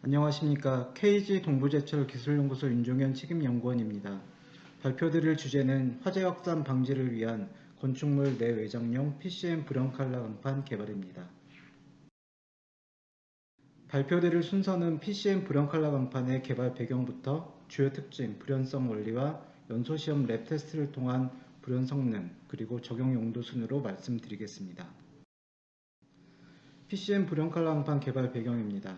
안녕하십니까. KG 동부제철기술연구소 윤종현 책임연구원입니다. 발표드릴 주제는 화재 확산 방지를 위한 건축물 내외장용 PCM 불연 칼라 강판 개발입니다. 발표드릴 순서는 PCM 불연 칼라 강판의 개발 배경부터 주요 특징, 불연성 원리와 연소시험 랩 테스트를 통한 불연 성능, 그리고 적용 용도 순으로 말씀드리겠습니다. PCM 불연 칼라 강판 개발 배경입니다.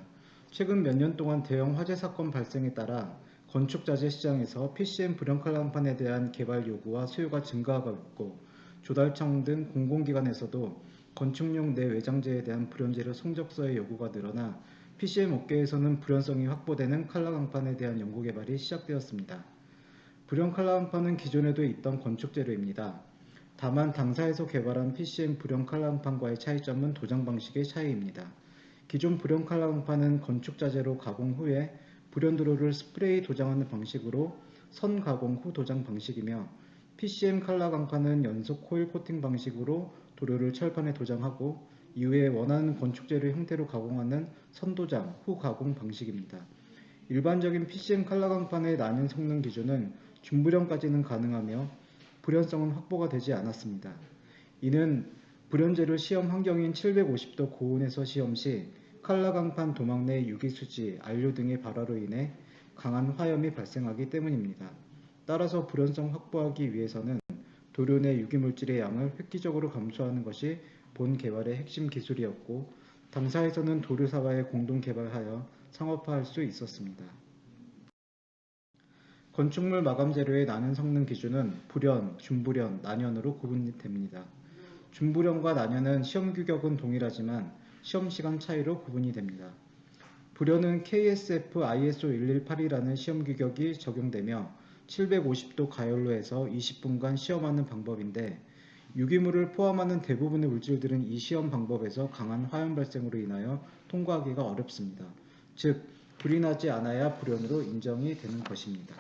최근 몇 년 동안 대형 화재 사건 발생에 따라 건축자재 시장에서 PCM 불연 칼라판에 대한 개발 요구와 수요가 증가하고 있고, 조달청 등 공공기관에서도 건축용 내외장재에 대한 불연재료 성적서의 요구가 늘어나 PCM 업계에서는 불연성이 확보되는 칼라강판에 대한 연구개발이 시작되었습니다. 불연 칼라강판은 기존에도 있던 건축재료입니다. 다만 당사에서 개발한 PCM 불연 칼라강판과의 차이점은 도장 방식의 차이입니다. 기존 불연 칼라강판은 건축자재로 가공 후에 불연도료를 스프레이 도장하는 방식으로 선 가공 후 도장 방식이며, PCM 칼라강판은 연속 코일 코팅 방식으로 도료를 철판에 도장하고 이후에 원하는 건축재료 형태로 가공하는 선도장 후 가공 방식입니다. 일반적인 PCM 칼라강판의 난연 성능 기준은 준불연까지는 가능하며 불연성은 확보가 되지 않았습니다. 이는 불연재료 시험 환경인 750도 고온에서 시험 시 칼라강판 도막 내 유기수지, 안료 등의 발화로 인해 강한 화염이 발생하기 때문입니다. 따라서 불연성 확보하기 위해서는 도료 내 유기물질의 양을 획기적으로 감소하는 것이 본 개발의 핵심 기술이었고, 당사에서는 도료사와의 공동 개발하여 상업화할 수 있었습니다. 건축물 마감 재료의 난연 성능 기준은 불연, 준불연, 난연으로 구분됩니다. 준불연과 난연은 시험 규격은 동일하지만 시험 시간 차이로 구분이 됩니다. 불연은 KSF ISO 118이라는 시험 규격이 적용되며 750도 가열로에서 20분간 시험하는 방법인데, 유기물을 포함하는 대부분의 물질들은 이 시험 방법에서 강한 화염 발생으로 인하여 통과하기가 어렵습니다. 즉, 불이 나지 않아야 불연으로 인정이 되는 것입니다.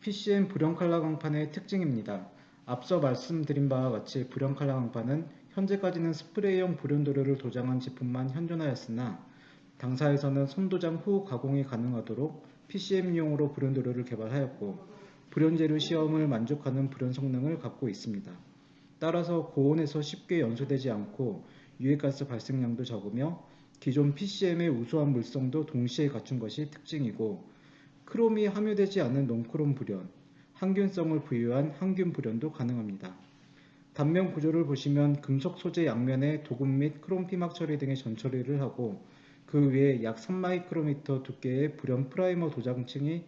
PCM 불연 칼라 강판의 특징입니다. 앞서 말씀드린 바와 같이 불연 칼라 강판은 현재까지는 스프레이용 불연도료를 도장한 제품만 현존하였으나, 당사에서는 선도장 후 가공이 가능하도록 PCM용으로 불연도료를 개발하였고, 불연재료 시험을 만족하는 불연 성능을 갖고 있습니다. 따라서 고온에서 쉽게 연소되지 않고 유해가스 발생량도 적으며 기존 PCM의 우수한 물성도 동시에 갖춘 것이 특징이고, 크롬이 함유되지 않은 논크롬 불연, 항균성을 부여한 항균 불연도 가능합니다. 단면 구조를 보시면 금속 소재 양면에 도금 및 크롬 피막 처리 등의 전처리를 하고, 그 위에 약 3마이크로미터 두께의 불연 프라이머 도장층이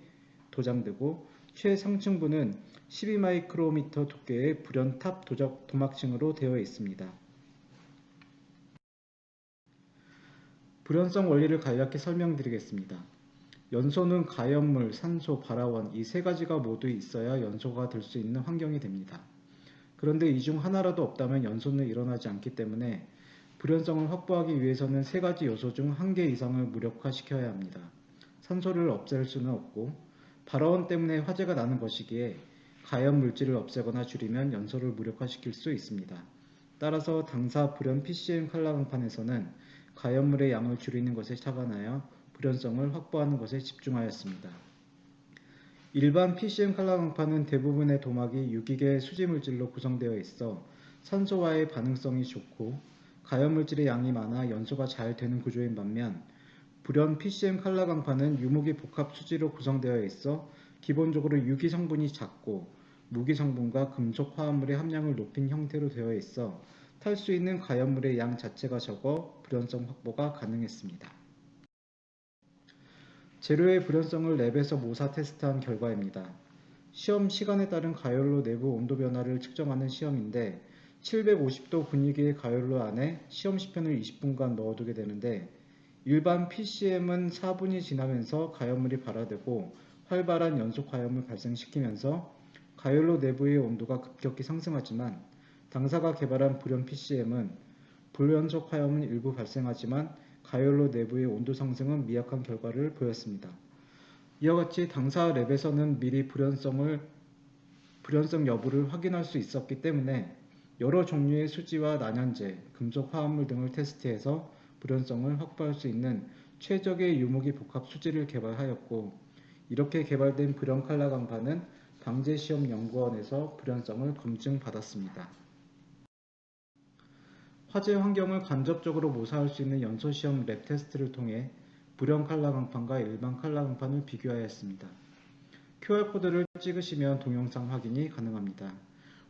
도장되고, 최상층부는 12마이크로미터 두께의 불연 탑 도막층으로 되어 있습니다. 불연성 원리를 간략히 설명드리겠습니다. 연소는 가연물, 산소, 발화원 이 세 가지가 모두 있어야 연소가 될 수 있는 환경이 됩니다. 그런데 이 중 하나라도 없다면 연소는 일어나지 않기 때문에 불연성을 확보하기 위해서는 세 가지 요소 중 한 개 이상을 무력화시켜야 합니다. 산소를 없앨 수는 없고, 발화원 때문에 화재가 나는 것이기에 가연 물질을 없애거나 줄이면 연소를 무력화시킬 수 있습니다. 따라서 당사 불연 PCM 칼라 강판에서는 가연물의 양을 줄이는 것에 착안하여 불연성을 확보하는 것에 집중하였습니다. 일반 PCM 칼라 강판은 대부분의 도막이 유기계 수지물질로 구성되어 있어 산소와의 반응성이 좋고 가연물질의 양이 많아 연소가 잘 되는 구조인 반면, 불연 PCM 칼라 강판은 유무기 복합 수지로 구성되어 있어 기본적으로 유기 성분이 작고 무기 성분과 금속 화합물의 함량을 높인 형태로 되어 있어 탈 수 있는 가연물의 양 자체가 적어 불연성 확보가 가능했습니다. 재료의 불연성을 랩에서 모사 테스트한 결과입니다. 시험 시간에 따른 가열로 내부 온도 변화를 측정하는 시험인데, 750도 분위기의 가열로 안에 시험 시편을 20분간 넣어두게 되는데, 일반 PCM은 4분이 지나면서 가열물이 발화되고 활발한 연속 가열물 발생시키면서 가열로 내부의 온도가 급격히 상승하지만, 당사가 개발한 불연 PCM은 불연속 화염은 일부 발생하지만 가열로 내부의 온도 상승은 미약한 결과를 보였습니다. 이와 같이 당사 랩에서는 미리 불연성 여부를 확인할 수 있었기 때문에 여러 종류의 수지와 난연제, 금속 화합물 등을 테스트해서 불연성을 확보할 수 있는 최적의 유무기 복합 수지를 개발하였고, 이렇게 개발된 불연 칼라 강판은 방재시험연구원에서 불연성을 검증받았습니다. 화재 환경을 간접적으로 모사할 수 있는 연소시험 랩 테스트를 통해 불연 칼라 강판과 일반 칼라 강판을 비교하였습니다. QR코드를 찍으시면 동영상 확인이 가능합니다.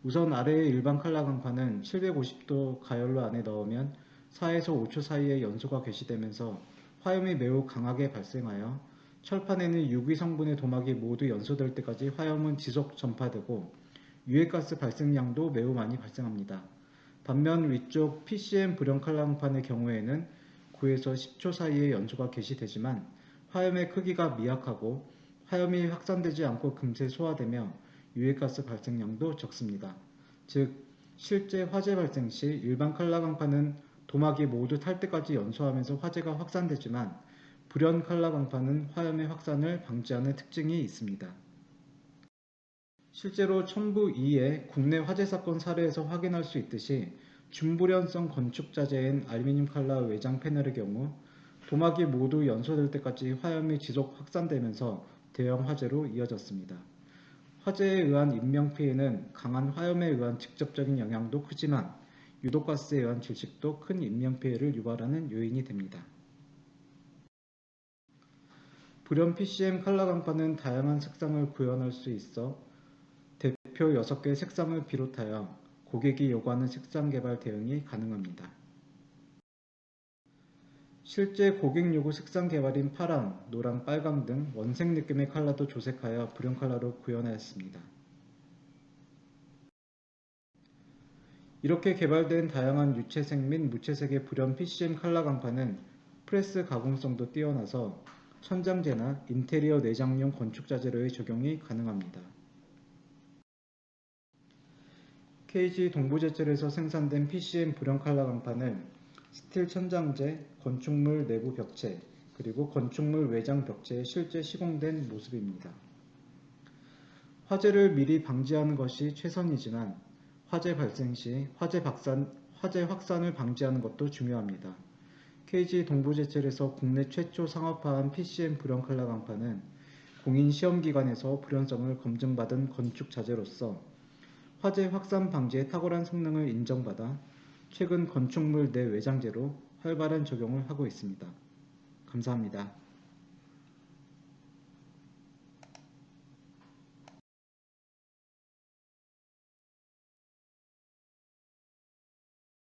우선 아래의 일반 칼라 강판은 750도 가열로 안에 넣으면 4에서 5초 사이에 연소가 개시되면서 화염이 매우 강하게 발생하여 철판에는 유기 성분의 도막이 모두 연소될 때까지 화염은 지속 전파되고 유해가스 발생량도 매우 많이 발생합니다. 반면 위쪽 PCM 불연 칼라 강판의 경우에는 9에서 10초 사이에 연소가 개시되지만 화염의 크기가 미약하고 화염이 확산되지 않고 금세 소화되며 유해가스 발생량도 적습니다. 즉, 실제 화재 발생 시 일반 칼라 강판은 도막이 모두 탈 때까지 연소하면서 화재가 확산되지만 불연 칼라 강판은 화염의 확산을 방지하는 특징이 있습니다. 실제로 첨부 2의 국내 화재 사건 사례에서 확인할 수 있듯이 준불연성 건축 자재인 알루미늄 칼라 외장 패널의 경우 도막이 모두 연소될 때까지 화염이 지속 확산되면서 대형 화재로 이어졌습니다. 화재에 의한 인명피해는 강한 화염에 의한 직접적인 영향도 크지만 유독가스에 의한 질식도 큰 인명피해를 유발하는 요인이 됩니다. 불연 PCM 칼라 강판은 다양한 색상을 구현할 수 있어 대표 6개 색상을 비롯하여 고객이 요구하는 색상 개발 대응이 가능합니다. 실제 고객 요구 색상 개발인 파랑, 노랑, 빨강 등 원색 느낌의 컬러도 조색하여 불연 컬러로 구현하였습니다. 이렇게 개발된 다양한 유채색 및 무채색의 불연 PCM 컬러 강판은 프레스 가공성도 뛰어나서 천장재나 인테리어 내장용 건축자재로의 적용이 가능합니다. KG 동부제철에서 생산된 PCM 불연 칼라 강판은 스틸 천장재, 건축물 내부 벽체, 그리고 건축물 외장 벽체에 실제 시공된 모습입니다. 화재를 미리 방지하는 것이 최선이지만 화재 발생 시 화재 확산을 방지하는 것도 중요합니다. KG 동부제철에서 국내 최초 상업화한 PCM 불연 칼라 강판은 공인 시험기관에서 불연성을 검증받은 건축 자재로서 화재 확산 방지에 탁월한 성능을 인정받아 최근 건축물 내 외장재로 활발한 적용을 하고 있습니다. 감사합니다.